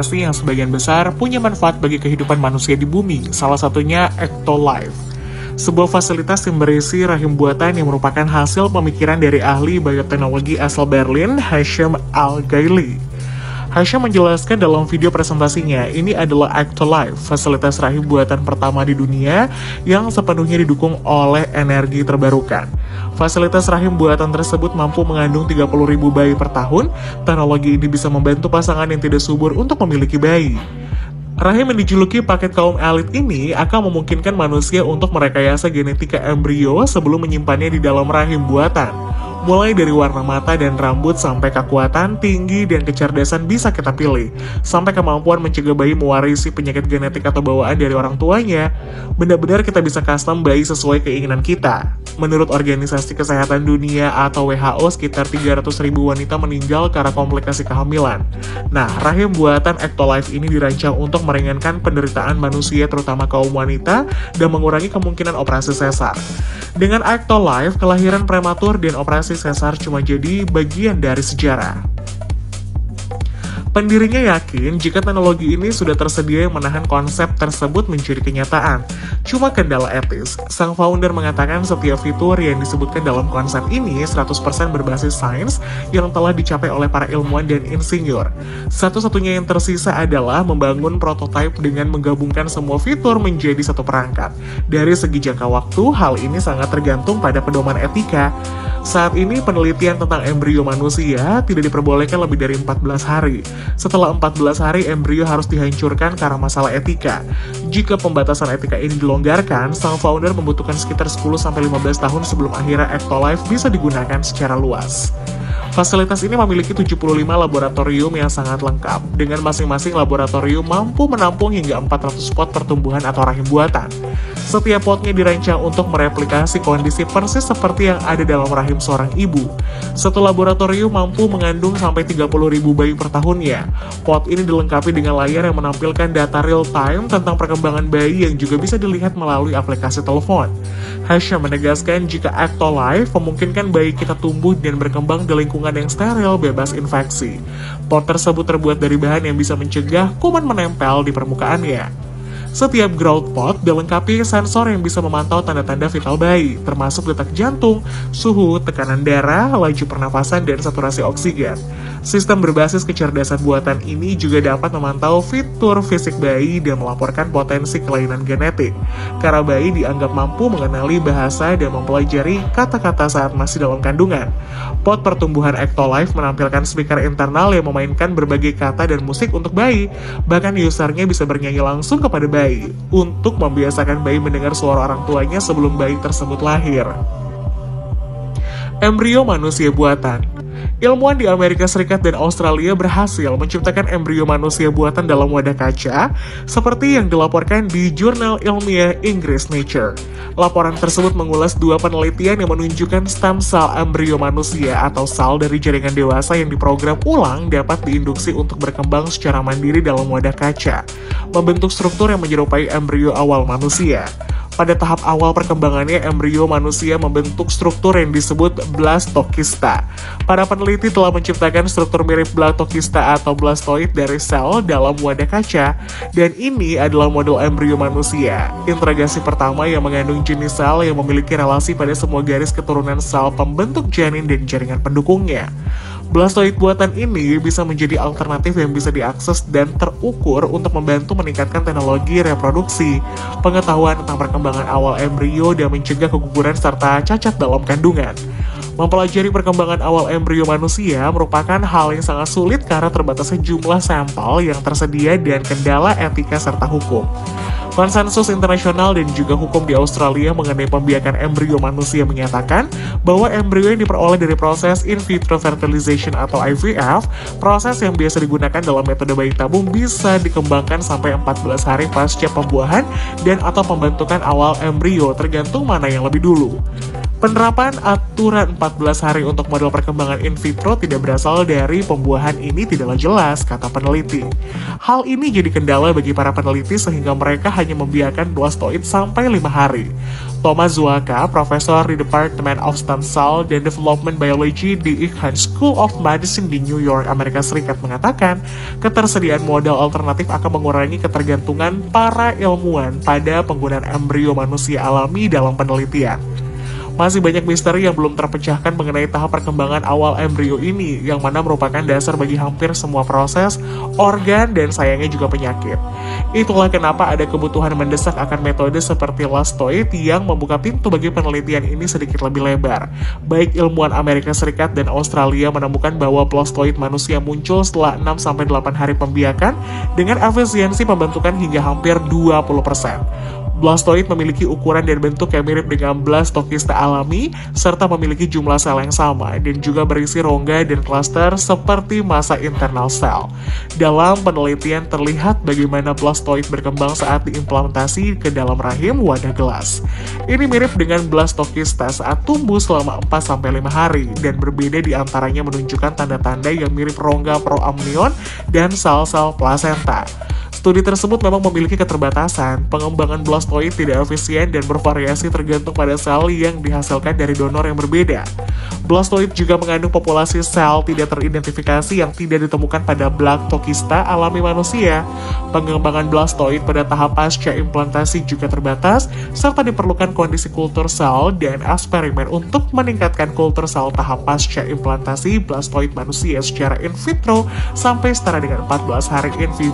yang sebagian besar punya manfaat bagi kehidupan manusia di bumi, salah satunya Ectolife. Sebuah fasilitas yang berisi rahim buatan yang merupakan hasil pemikiran dari ahli bioteknologi asal Berlin, Hashim Al-Ghaili. Hashim menjelaskan dalam video presentasinya, ini adalah Ectolife, fasilitas rahim buatan pertama di dunia yang sepenuhnya didukung oleh energi terbarukan. Fasilitas rahim buatan tersebut mampu mengandung 30.000 bayi per tahun. Teknologi ini bisa membantu pasangan yang tidak subur untuk memiliki bayi. Rahim yang dijuluki paket kaum elit ini akan memungkinkan manusia untuk merekayasa genetika embrio sebelum menyimpannya di dalam rahim buatan. Mulai dari warna mata dan rambut sampai kekuatan, tinggi, dan kecerdasan bisa kita pilih. Sampai kemampuan mencegah bayi mewarisi penyakit genetik atau bawaan dari orang tuanya. Benar-benar kita bisa custom bayi sesuai keinginan kita. Menurut Organisasi Kesehatan Dunia atau WHO, sekitar 300.000 wanita meninggal karena komplikasi kehamilan. Nah, rahim buatan Ectolife ini dirancang untuk meringankan penderitaan manusia terutama kaum wanita dan mengurangi kemungkinan operasi sesar. Dengan Ectolife, kelahiran prematur dan operasi sesar cuma jadi bagian dari sejarah. Pendirinya yakin jika teknologi ini sudah tersedia yang menahan konsep tersebut menjadi kenyataan. Cuma kendala etis. Sang founder mengatakan setiap fitur yang disebutkan dalam konsep ini 100% berbasis sains yang telah dicapai oleh para ilmuwan dan insinyur. Satu-satunya yang tersisa adalah membangun prototipe dengan menggabungkan semua fitur menjadi satu perangkat. Dari segi jangka waktu, hal ini sangat tergantung pada pedoman etika. Saat ini penelitian tentang embrio manusia tidak diperbolehkan lebih dari 14 hari. Setelah 14 hari, embrio harus dihancurkan karena masalah etika. Jika pembatasan etika ini dilonggarkan, sang founder membutuhkan sekitar 10-15 tahun sebelum akhirnya Ectolife bisa digunakan secara luas. Fasilitas ini memiliki 75 laboratorium yang sangat lengkap, dengan masing-masing laboratorium mampu menampung hingga 400 pot pertumbuhan atau rahim buatan. Setiap potnya dirancang untuk mereplikasi kondisi persis seperti yang ada dalam rahim seorang ibu. Satu laboratorium mampu mengandung sampai 30.000 bayi per tahunnya. Pot ini dilengkapi dengan layar yang menampilkan data real-time tentang perkembangan bayi yang juga bisa dilihat melalui aplikasi telepon. Hashim menegaskan jika Ectolife memungkinkan bayi kita tumbuh dan berkembang di lingkungan yang steril, bebas infeksi. Pot tersebut terbuat dari bahan yang bisa mencegah kuman menempel di permukaannya. Setiap growth pot dilengkapi sensor yang bisa memantau tanda-tanda vital bayi, termasuk detak jantung, suhu, tekanan darah, laju pernafasan, dan saturasi oksigen. Sistem berbasis kecerdasan buatan ini juga dapat memantau fitur fisik bayi dan melaporkan potensi kelainan genetik. Karena bayi dianggap mampu mengenali bahasa dan mempelajari kata-kata saat masih dalam kandungan. Pot pertumbuhan Ectolife menampilkan speaker internal yang memainkan berbagai kata dan musik untuk bayi. Bahkan usernya bisa bernyanyi langsung kepada bayi untuk membiasakan bayi mendengar suara orang tuanya sebelum bayi tersebut lahir. Embrio manusia buatan. Ilmuwan di Amerika Serikat dan Australia berhasil menciptakan embrio manusia buatan dalam wadah kaca, seperti yang dilaporkan di jurnal ilmiah Inggris Nature. Laporan tersebut mengulas dua penelitian yang menunjukkan stem cell embrio manusia atau sel dari jaringan dewasa yang diprogram ulang dapat diinduksi untuk berkembang secara mandiri dalam wadah kaca, membentuk struktur yang menyerupai embrio awal manusia. Pada tahap awal perkembangannya, embrio manusia membentuk struktur yang disebut blastokista. Para peneliti telah menciptakan struktur mirip blastokista atau blastoid dari sel dalam wadah kaca, dan ini adalah model embrio manusia. Interogasi pertama yang mengandung jenis sel yang memiliki relasi pada semua garis keturunan sel pembentuk janin dan jaringan pendukungnya. Blastoid buatan ini bisa menjadi alternatif yang bisa diakses dan terukur untuk membantu meningkatkan teknologi reproduksi, pengetahuan tentang perkembangan awal embrio, dan mencegah keguguran serta cacat dalam kandungan. Mempelajari perkembangan awal embrio manusia merupakan hal yang sangat sulit karena terbatasnya jumlah sampel yang tersedia dan kendala etika serta hukum. Konsensus internasional dan juga hukum di Australia mengenai pembiakan embrio manusia menyatakan bahwa embrio yang diperoleh dari proses in vitro fertilization atau IVF, proses yang biasa digunakan dalam metode bayi tabung, bisa dikembangkan sampai 14 hari pasca pembuahan dan atau pembentukan awal embrio, tergantung mana yang lebih dulu. Penerapan aturan 14 hari untuk model perkembangan in vitro tidak berasal dari pembuahan ini tidaklah jelas, kata peneliti. Hal ini jadi kendala bagi para peneliti sehingga mereka hanya membiarkan blastoid sampai 5 hari. Thomas Zuaka, profesor di Department of Stem Cell and Development Biology di Icahn School of Medicine di New York, Amerika Serikat mengatakan, ketersediaan model alternatif akan mengurangi ketergantungan para ilmuwan pada penggunaan embrio manusia alami dalam penelitian. Masih banyak misteri yang belum terpecahkan mengenai tahap perkembangan awal embrio ini, yang mana merupakan dasar bagi hampir semua proses, organ, dan sayangnya juga penyakit. Itulah kenapa ada kebutuhan mendesak akan metode seperti blastoid yang membuka pintu bagi penelitian ini sedikit lebih lebar. Baik ilmuwan Amerika Serikat dan Australia menemukan bahwa blastoid manusia muncul setelah 6-8 hari pembiakan dengan efisiensi pembentukan hingga hampir 20%. Blastoid memiliki ukuran dan bentuk yang mirip dengan blastokista alami, serta memiliki jumlah sel yang sama, dan juga berisi rongga dan klaster seperti massa internal sel. Dalam penelitian terlihat bagaimana blastoid berkembang saat diimplementasi ke dalam rahim wadah gelas. Ini mirip dengan blastokista saat tumbuh selama 4-5 hari, dan berbeda di antaranya menunjukkan tanda-tanda yang mirip rongga proamnion dan sel-sel plasenta. Studi tersebut memang memiliki keterbatasan. Pengembangan blastoid tidak efisien dan bervariasi tergantung pada sel yang dihasilkan dari donor yang berbeda. Blastoid juga mengandung populasi sel tidak teridentifikasi yang tidak ditemukan pada blastokista alami manusia. Pengembangan blastoid pada tahap pasca implantasi juga terbatas, serta diperlukan kondisi kultur sel dan eksperimen untuk meningkatkan kultur sel tahap pasca implantasi blastoid manusia secara in vitro sampai setara dengan 14 hari in vivo.